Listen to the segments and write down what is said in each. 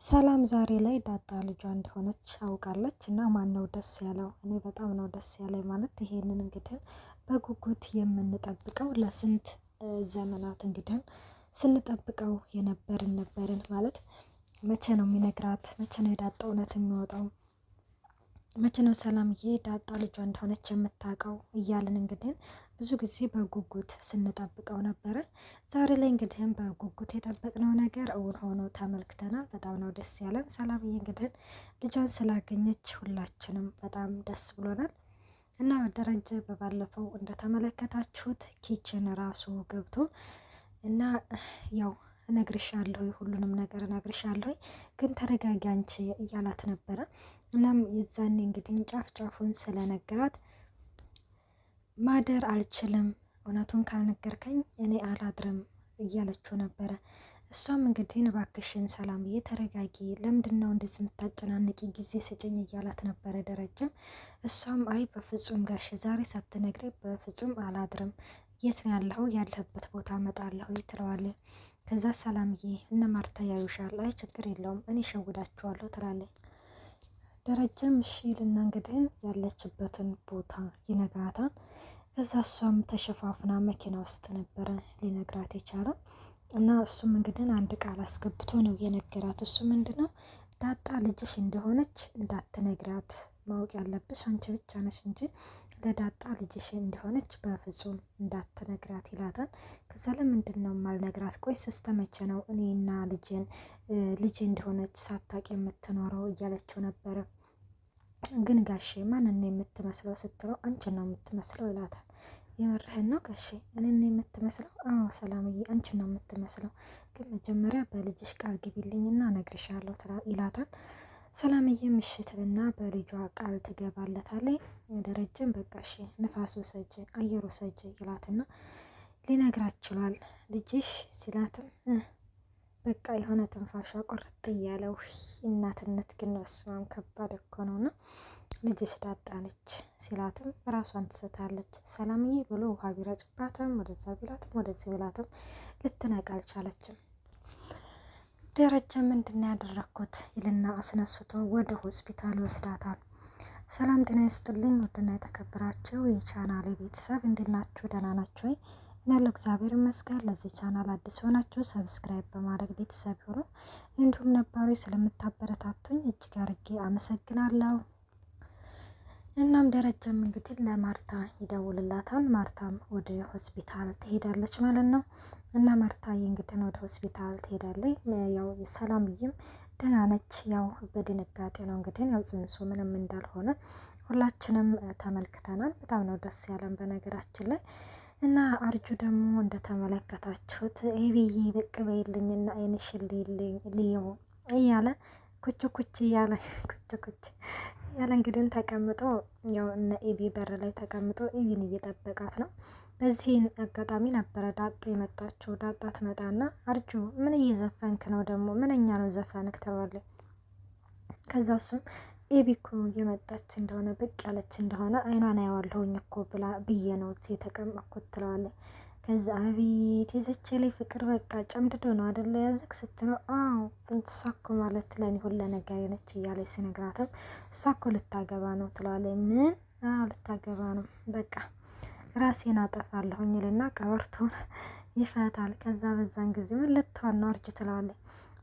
ሰላም ዛሬ ላይ ዳጣ ልጇ እንደሆነች አውቃለች እና ማን ነው ደስ ያለው? እኔ በጣም ነው ደስ ያለኝ። ማለት ይሄንን እንግዲህ በጉጉት የምንጠብቀው ለስንት ዘመናት እንግዲህ ስንጠብቀው ነበርን ማለት መቼ ነው የሚነግራት? መቼ ነው የዳጣ እውነት የሚወጣው? መቼ ነው ሰላምዬ ዳጣ ልጇ እንደሆነች የምታውቀው? እያልን እንግዲህ ብዙ ጊዜ በጉጉት ስንጠብቀው ነበረ። ዛሬ ላይ እንግዲህ በጉጉት የጠበቅነው ነገር እውን ሆኖ ተመልክተናል። በጣም ነው ደስ ያለን። ሰላምዬ እንግዲህ ልጇን ስላገኘች ሁላችንም በጣም ደስ ብሎናል እና ደረጀ በባለፈው እንደተመለከታችሁት ኪችን ራሱ ገብቶ እና ያው እነግርሻለሁ ሁሉንም ነገር እነግርሻለሁ፣ ግን ተረጋጊ አንቺ እያላት ነበረ። እናም የዛኔ እንግዲህ ጫፍ ጫፉን ስለነገራት ማደር አልችልም፣ እውነቱን ካልነገርከኝ እኔ አላድርም እያለችው ነበረ። እሷም እንግዲህ እባክሽን ሰላምዬ ተረጋጊ፣ ለምንድን ነው እንደዚህ የምታጨናንቂ? ጊዜ ስጭኝ እያላት ነበረ ደረጀም። እሷም አይ በፍጹም ጋሽ ዛሬ ሳትነግሬ በፍጹም አላድርም፣ የት ነው ያለኸው? ያለህበት ቦታ እመጣለሁ ትለዋለች። ከዛ ሰላምዬ እነ ማርታ ያዩሻል፣ አይ ችግር የለውም እኔ ሸውዳችኋለሁ ትላለች። ደረጀም እሺ ይልና እንግዲህ ያለችበትን ቦታ ይነግራታል። ከዛ እሷም ተሸፋፍና መኪና ውስጥ ነበረ ሊነግራት የቻለው እና እሱም እንግዲህ አንድ ቃል አስገብቶ ነው የነገራት። እሱ ምንድነው ዳጣ ልጅሽ እንደሆነች እንዳትነግራት፣ ማወቅ ያለብሽ አንቺ ብቻ ነሽ እንጂ ለዳጣ ልጅሽ እንደሆነች በፍጹም እንዳትነግራት ይላታል። ከዛ ለምንድን ነው የማልነግራት? ቆይ ስተመቼ ነው እኔና ልጄ እንደሆነች ሳታቅ የምትኖረው እያለችው ነበረ። ግን ጋሼ ማንን ነው የምትመስለው ስትለው አንቺን ነው የምትመስለው ይላታል። የምርህን ነው ጋሼ እኔን የምትመስለው? አዎ ሰላምዬ አንቺን ነው የምትመስለው፣ ግን መጀመሪያ በልጅሽ ቃል ግቢልኝና እነግርሻለሁ ይላታል። ሰላምዬ ምሽትልና በልጇ ቃል ትገባለታለች። ደረጀም በቃ እሺ ንፋሱ ሰጅ አየሩ ሰጅ ይላትና ሊነግራት ችሏል። ልጅሽ ሲላትም በቃ የሆነ ትንፋሿ ቁርጥ እያለው እናትነት ግን በስማም ከባድ እኮ ነውና ልጅሽ ዳጣ ነች ሲላትም ራሷን ትስታለች። ሰላምዬ ብሎ ውሃ ቢረጭባትም ወደዛ ቢላትም ወደዚህ ቢላትም ልትነቃ አልቻለችም። ደረጀ ምንድን ያደረኩት ይልና አስነስቶ ወደ ሆስፒታል ይወስዳታል። ሰላም ጤና ይስጥልኝ ውድና የተከበራችሁ የቻናሌ ቤተሰብ እንዴት ናችሁ? ደህና ናችሁ ወይ? እኔ ያለው እግዚአብሔር ይመስገን። ለዚህ ቻናል አዲስ ሆናችሁ ሰብስክራይብ በማድረግ ቤተሰብ ሆኑ፣ እንዲሁም ነባሪ ስለምታበረታቱኝ እጅግ አድርጌ አመሰግናለሁ። እናም ደረጀም እንግዲህ ለማርታ ይደውልላታል። ማርታም ወደ ሆስፒታል ትሄዳለች ማለት ነው። እና ማርታዬ እንግዲህ ወደ ሆስፒታል ትሄዳለች። ያው ሰላምዬም ደህና ነች። ያው በድንጋጤ ነው እንግዲህ ያው ጽንሱ ምንም እንዳልሆነ ሁላችንም ተመልክተናል። በጣም ነው ደስ ያለን በነገራችን ላይ። እና አርጁ ደግሞ እንደተመለከታችሁት ኤቢዬ ብቅ በይልኝና አይንሽን ልየው እያለ ኩች ኩች እያለ ኩች ኩች እያለ እንግዲህ ተቀምጦ ያው እነ ኤቢ በር ላይ ተቀምጦ ኤቢን እየጠበቃት ነው። በዚህ አጋጣሚ ነበረ ዳጣ የመጣችው። ዳጣ ትመጣና አርጁ ምን እየዘፈንክ ነው ደግሞ? ምንኛ ነው ዘፈንክ ትለዋለች። ከዛ እሱም ኤቢ እኮ የመጣች እንደሆነ ብቅ ያለች እንደሆነ አይኗን አየዋለሁኝ እኮ ብዬ ነው እዚህ የተቀመጥኩት ትለዋለች። ከዛ አቤት የዘቼ ላይ ፍቅር በቃ ጨምድዶ ነው አደለ ያዝክ ስትለው፣ አዎ እሷ እኮ ማለት ለኔ ሁሉ ነገር ነች እያለች ሲነግራትም እሷ እኮ ልታገባ ነው ትለዋለች። ምን? አዎ ልታገባ ነው፣ በቃ ራሴን አጠፋለሁኝ ይልና ቀበርቶን ይፈታል። ከዛ በዛን ጊዜ ምን ልትሆን ነው አርጁ ትለዋለች።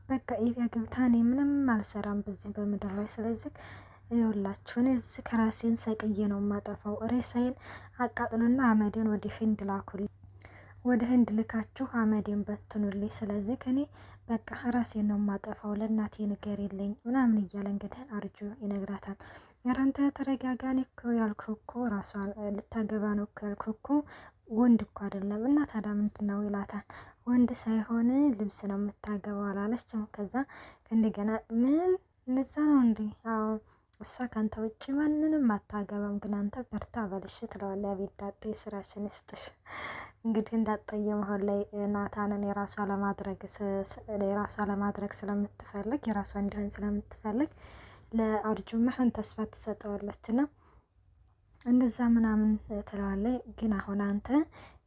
በቃ ኤቢ አግብታ እኔ ምንም አልሰራም በዚህ በምድር ላይ፣ ስለዚህ ይኸውላችሁ እኔ እዚህ ከራሴን ሰቅዬ ነው የማጠፋው። ሬሳዬን አቃጥሉና አመዴን ወደ ህንድ ላኩልኝ፣ ወደ ህንድ ልካችሁ አመዴን በትኑልኝ። ስለዚህ ከኔ በቃ ራሴን ነው የማጠፋው፣ ለእናቴ ንገሪልኝ ምናምን እያለ እንግዲህ አርጁ ይነግራታል። ኧረ አንተ ተረጋጋን እኮ ያልኩህ እኮ ራሷን ልታገባ ነው እኮ ያልኩህ እኮ ወንድ እኮ አይደለም። እና ታዲያ ምንድን ነው ይላታል። ወንድ ሳይሆን ልብስ ነው የምታገባው አላለችም? ከዛ እንደገና ምን እነዛ ነው እንዴ? አዎ እሷ ካንተ ውጭ ማንንም አታገባም፣ ግን አንተ በርታ በልሽ ትለዋለች። አቤት ዳጤ ስራሽን ይስጥሽ። እንግዲህ እንዳጠየ መሆን ላይ ናታንን የራሷ ለማድረግ ስለምትፈልግ የራሷ እንዲሆን ስለምትፈልግ ለአርጁ መሆን ተስፋ ትሰጠዋለች እና እንደዛ ምናምን ትለዋለች። ግን አሁን አንተ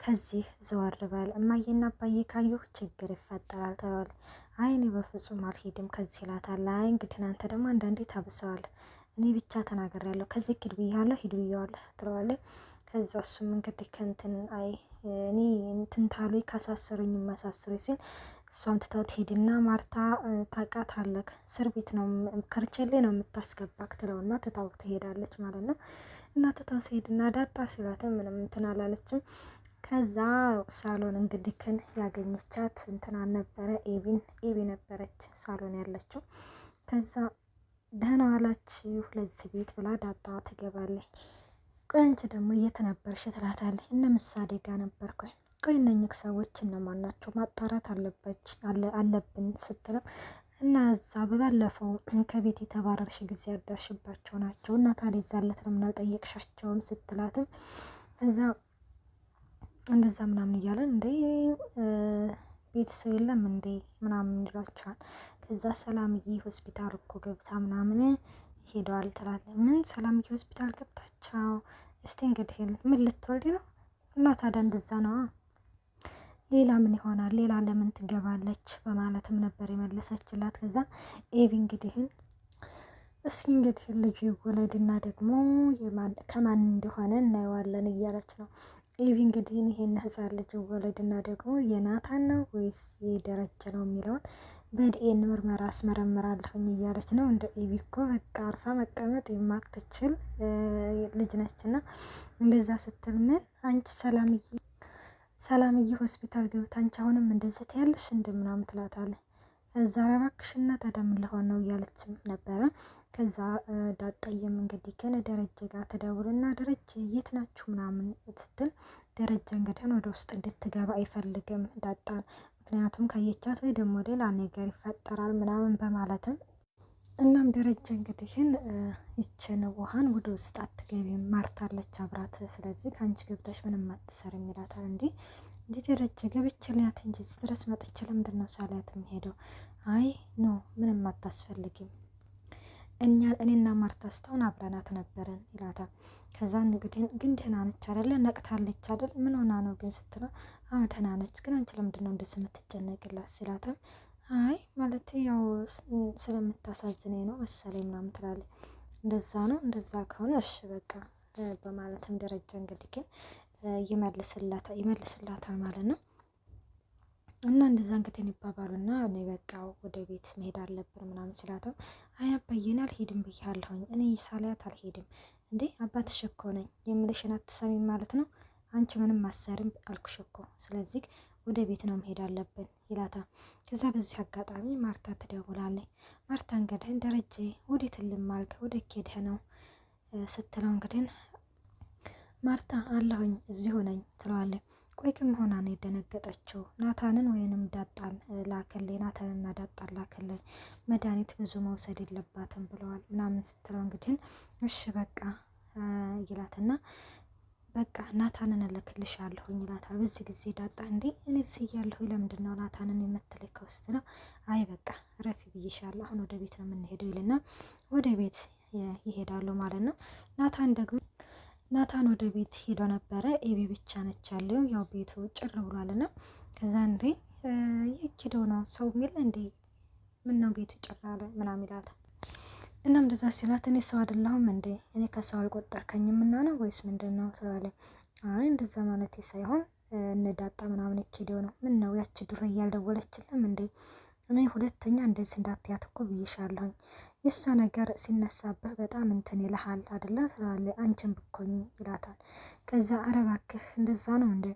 ከዚህ ዘወር በል እማዬና አባዬ ካየሁ ችግር ይፈጠራል ትለዋለች። አይ እኔ በፍጹም አልሄድም ከዚህ ይላታል። አይ እንግዲህ አንተ ደግሞ አንዳንዴ ታብሰዋለህ፣ እኔ ብቻ ተናግሬያለሁ ከዚህ ሂድ ብያለሁ ሂድ ብያለሁ ትለዋለች። ከዛ እሱም እንግዲህ ከእንትን አይ እኔ እንትን ታሉ ካሳሰሩኝ ማሳሰሩ ሲል እሷም ትተው ትሄድና ማርታ ታውቃታለህ እስር ቤት ነው ከርቸሌ ነው የምታስገባክ ትለውና ትታው ትሄዳለች ማለት ነው። እና ትታው ትሄድና ዳጣ ሲላትም ምንም እንትን አላለችም። ከዛ ሳሎን እንግዲህ ክን ያገኘቻት እንትና ነበረ ኤቢ ነበረች ሳሎን ያለችው። ከዛ ደህና ዋላችሁ ለዚህ ቤት ብላ ዳጣ ትገባለች። ቆይ አንቺ ደግሞ የት ነበርሽ ትላታለች። እነ ምሳሌ ጋር ነበርኩኝ። ቆይ እነኝህ ሰዎች እነማን ናቸው ማጣራት አለብን ስትለው እና እዛ በባለፈው ከቤት የተባረርሽ ጊዜ ያዳርሽባቸው ናቸው እና ታዲያ ይዛለት ለምን አልጠየቅሻቸውም ስትላትም እዛ እንደዛ ምናምን እያለን እንዴ ቤተሰብ የለም እንዴ ምናምን ይሏቸዋል። ከዛ ሰላምዬ ሆስፒታል እኮ ገብታ ምናምን ሄደዋል ትላለች። ምን ሰላምዬ ሆስፒታል ገብታቸው? እስቲ እንግዲህ ምን ልትወልድ ነው? እና ታዲያ እንደዛ ነው ሌላ ምን ይሆናል? ሌላ ለምን ትገባለች? በማለትም ነበር የመለሰችላት። ከዛ ኤቢ እንግዲህን እስኪ እንግዲህ ልጁ ይወለድና ደግሞ ከማን እንደሆነ እናየዋለን እያለች ነው። ኤቢ እንግዲህ ይሄን ህፃን ልጅ ይወለድና ደግሞ የናታን ነው ወይስ የደረጀ ነው የሚለውን በዲኤን ምርመራ አስመረምራለሁኝ እያለች ነው። እንደ ኤቢ እኮ በቃ አርፋ መቀመጥ የማትችል ልጅ ነችና እንደዛ ስትል ምን አንቺ ሰላምዬ ሆስፒታል ገብታ አንቺ አሁንም እንደዚህ ትያለሽ እንደምናምን ትላታለች። ከዛ እባክሽና ተደም ለሆን ነው እያለችም ነበረ። ከዛ ዳጣየም እንግዲህ ግን ደረጀ ጋር ተደውልና ደረጀ የት ናችሁ ምናምን ስትል ደረጀ እንግዲህ ወደ ውስጥ እንድትገባ አይፈልግም ዳጣን፣ ምክንያቱም ካየቻት ወይ ደግሞ ሌላ ነገር ይፈጠራል ምናምን በማለትም እናም ደረጀ እንግዲህን ይችን ውሃን ወደ ውስጥ አትገቢም ማርታለች አብራት፣ ስለዚህ ከአንቺ ገብተሽ ምንም አትሰርም ይላታል። እንዲ ደረጀ ገብቼ ሊያት እንጂ ድረስ መጥቼ ለምንድን ነው ሳሊያት የሚሄደው? አይ ኖ ምንም አታስፈልጊም እኔና ማርታ ስታውን አብረናት ነበረን ይላታል። ከዛ እንግዲህ ግን ደህና ነች አይደለ ነቅታለች አይደል ምን ሆና ነው ግን ስትለው አዎ ደህና ነች፣ ግን አንቺ ለምንድን ነው እንደዚህ የምትጨነቅላት ሲላትም አይ ማለት ያው ስለምታሳዝነኝ ነው መሰለኝ ምናምን ትላለች። እንደዛ ነው እንደዛ ከሆነ እሺ በቃ በማለትም ደረጃ እንግዲህ ግን ይመልስላታል ማለት ነው። እና እንደዛ እንግዲህ ይባባሉና እኔ በቃ ወደ ቤት መሄድ አለብን ምናምን ስላተው አይ አባዬን አልሄድም ብያለሁኝ እኔ ሳሊያት አልሄድም። እንዴ አባትሽ እኮ ነኝ የምልሽን አትሰሚም ማለት ነው? አንቺ ምንም አሰርም አልኩሽ እኮ ስለዚህ ወደ ቤት ነው መሄድ አለብን ይላታል። ከዛ በዚህ አጋጣሚ ማርታ ትደውላለች። ማርታ እንግዲህ ደረጀ ወዴት ልማልክ ወደ ኬድህ ነው ስትለው እንግዲህ ማርታ አለሁኝ እዚሁ ነኝ ትለዋለች። ቆይ ግን ሆና ነው የደነገጠችው። ናታንን ወይንም ዳጣን ላከልኝ ናታንና ዳጣን ላከልኝ መድኃኒት ብዙ መውሰድ የለባትም ብለዋል ምናምን ስትለው እንግዲህ እሺ በቃ ይላትና በቃ ናታንን እልክልሻለሁኝ ይላታል። በዚህ ጊዜ ዳጣ እንዴ እኔስ እያለሁ ለምንድን ነው ናታንን የምትልከው ስትለው አይ በቃ ረፊ ብዬሻለሁ አሁን ወደ ቤት ነው የምንሄደው ይልና ወደ ቤት ይሄዳሉ ማለት ነው። ናታን ወደ ቤት ሄዶ ነበረ። ኤቢ ብቻ ነች ያለው ያው ቤቱ ጭር ብሏልና ከዛ እንዴ የኪደው ነው ሰው ሚል እንዴ ምን ነው ቤቱ ጭር አለ ምናምን ይላታል። እናም እንደዛ ሲላት እኔ ሰው አይደለሁም እንዴ እኔ ከሰው አልቆጠርከኝም እና ነው ወይስ ምንድነው ትላለች። አይ እንደዛ ማለቴ ሳይሆን እነዳጣ ምናምን የኪደው ነው ምን ነው ያቺ ዱር እያልደወለችልም እንዴ እኔ ሁለተኛ እንደዚህ እንዳትያት እኮ ብዬሻለሁኝ የእሷ ነገር ሲነሳብህ በጣም እንትን ይልሃል አይደለ ትላለች። አንቺን ብኮኝ ይላታል። ከዛ ኧረ እባክህ እንደዛ ነው እንዴ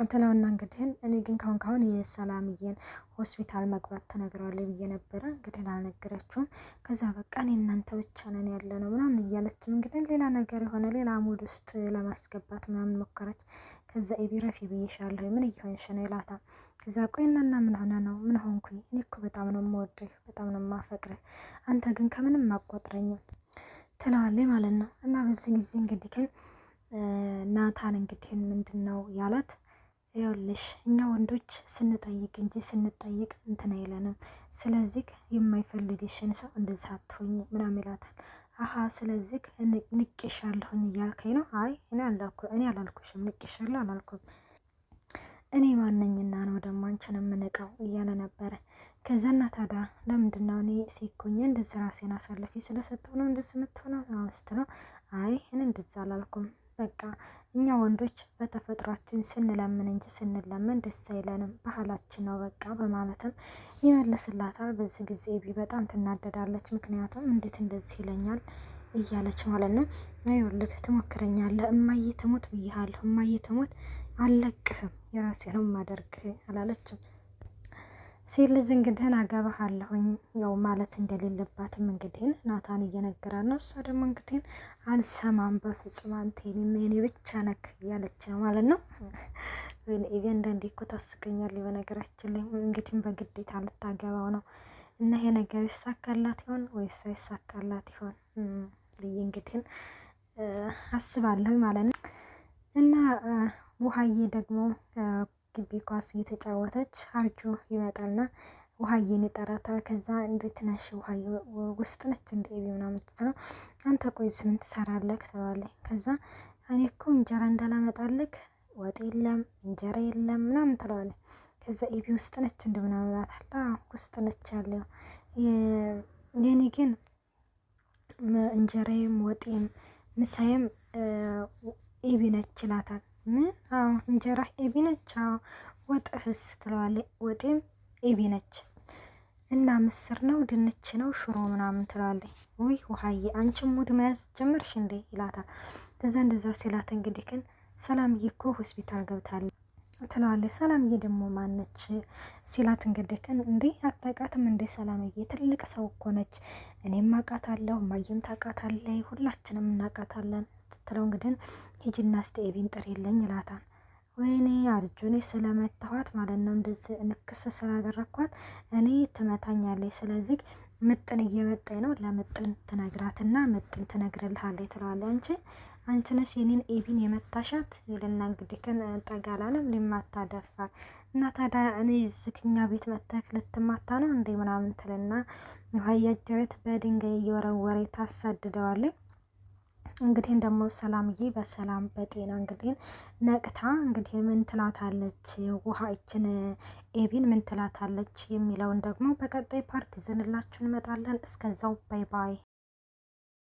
ትለውና እንግዲህ እኔ ግን ካሁን የሰላምዬን ሆስፒታል መግባት ተነግረዋለች ብዬ ነበረ እንግዲህ አልነገረችውም። ከዛ በቃ እኔ እናንተ ብቻ ነን ያለ ነው ምናምን እያለችም እንግዲህ ሌላ ነገር የሆነ ሌላ ሙድ ውስጥ ለማስገባት ምናምን ሞከረች። ከዛ ኤቢ ረፊ ብዬሻለሁ ምን እየሆንሽ ነው ይላታል። ከዛ ቆይ እና ምን ሆነ ነው ምን ሆንኩኝ እኔ እኮ በጣም ነው የምወድህ በጣም ነው የማፈቅርህ አንተ ግን ከምንም አቆጥረኝም ትለዋለች ማለት ነው። እና በዚህ ጊዜ እንግዲህ ግን ናታን እንግዲህ ምንድን ነው ያላት ይኸውልሽ እኛ ወንዶች ስንጠይቅ እንጂ ስንጠይቅ እንትን አይለንም፣ ስለዚህ የማይፈልግሽን ሰው እንደዛ አትሆኝ ምናምን ይላታል። አሀ ስለዚህ ንቄሻለሁኝ እያልከኝ ነው? አይ እኔ አላልኩሽም ንቄሻለሁ አላልኩም እኔ ማንኝና ነው ደግሞ አንቺን የምንቀው እያለ ነበረ። ከዛና ታዲያ ለምንድን ነው እኔ ሲኮኝ እንደዚህ ራሴን አሳልፌ ስለሰጠው ነው እንደዚህ የምትሆነው ስትለው አይ እኔ እንደዛ አላልኩም፣ በቃ እኛ ወንዶች በተፈጥሯችን ስንለምን እንጂ ስንለምን ደስ አይለንም፣ ባህላችን ነው በቃ በማለትም ይመልስላታል። በዚህ ጊዜ ኤቢ በጣም ትናደዳለች። ምክንያቱም እንዴት እንደዚህ ይለኛል እያለች ማለት ነው። ይኸውልህ ትሞክረኛለህ፣ እማዬ ትሙት ብያለሁ፣ እማዬ ትሙት አልለቅህም፣ የራሴ ነው የማደርግህ አላለችም። ሴት ልጅ እንግዲህን አገባሃለሁኝ ያው ማለት እንደሌለባትም እንግዲህን ናታን እየነገራን ነው። እሷ ደግሞ እንግዲህን አልሰማም በፍጹም አንተ የኔ ብቻ ነክ እያለች ነው ማለት ነው። ወይኔ ኤቢ አንዳንዴ እኮ ታስቀኛል። በነገራችን ላይ እንግዲህም በግዴታ ልታገባው ነው እና ይሄ ነገር ይሳካላት ይሆን ወይስ አይሳካላት ይሆን ብዬ እንግዲህን አስባለሁ ማለት ነው። እና ውሃዬ ደግሞ ግቢ ኳስ እየተጫወተች አርጆ ይመጣልና ውሃዬን ይጠራታል። ከዛ እንዴት ነሽ ውሃዬ ውስጥ ነች እንደ ኤቢ ምናምን ትለው። አንተ ቆይ ምን ትሰራለህ ትለዋለች። ከዛ እኔ እኮ እንጀራ እንዳላመጣልክ ወጥ የለም እንጀራ የለም ምናምን ትለዋለች። ከዛ ኤቢ ውስጥ ነች እንደ ምናምን እላታለሁ። ውስጥ ነች ያለው የኔ ግን እንጀራዬም ወጤም ምሳዬም ኤቢ ነች ይላታል። ምን? አዎ እንጀራ ኤቢ ነች። አዎ ወጥህስ ትለዋለች። ወጤም ኤቢ ነች። እና ምስር ነው ድንች ነው ሽሮ ምናምን ትለዋለች። ውይ ውሃዬ አንቺም ሙድ መያዝ ጀመርሽ እንዴ ይላታል። እንደዛ ሲላት እንግዲህ ግን ሰላምዬ እኮ ሆስፒታል ገብታለች ትለዋለች። ሰላምዬ ደግሞ ማነች ሲላት እንግዲህ ግን እንዴ አታውቃትም እንዴ ሰላምዬ ትልቅ ሰው እኮ ነች፣ እኔም አውቃታለሁ፣ እማዬም ታውቃታለች፣ ሁላችንም እናውቃታለን ትለው። እንግዲህ ሂጂና እስቲ ኤቢን ጥሪልኝ ይላታል። ወይኔ አርጆኔ ስለመታኋት ማለት ነው እንደዚህ ንክስ ስላደረኳት እኔ ትመታኛለች፣ ስለዚህ ምጥን እየመጣኝ ነው፣ ለምጥን ትነግራትና ምጥን ትነግርልሃለች ትለዋለች። አንቺ ነሽ የኔን ኤቢን የመታሻት ይልና እንግዲህ ግን ጠጋላለም ሊማታ ደፋር እና ታዲያ እኔ ዝክኛ ቤት መተክ ልትማታ ነው እንዴ ምናምን ትልና ውሃ እያጀረት በድንጋይ እየወረወረ ታሳድደዋለች። እንግዲህ ደግሞ ሰላምዬ በሰላም በጤና እንግዲህ ነቅታ እንግዲህ ምን ትላታለች ውሃ እችን ኤቢን ምን ትላታለች የሚለውን ደግሞ በቀጣይ ፓርት ይዘንላችሁ እንመጣለን። እስከዛው ባይ ባይ።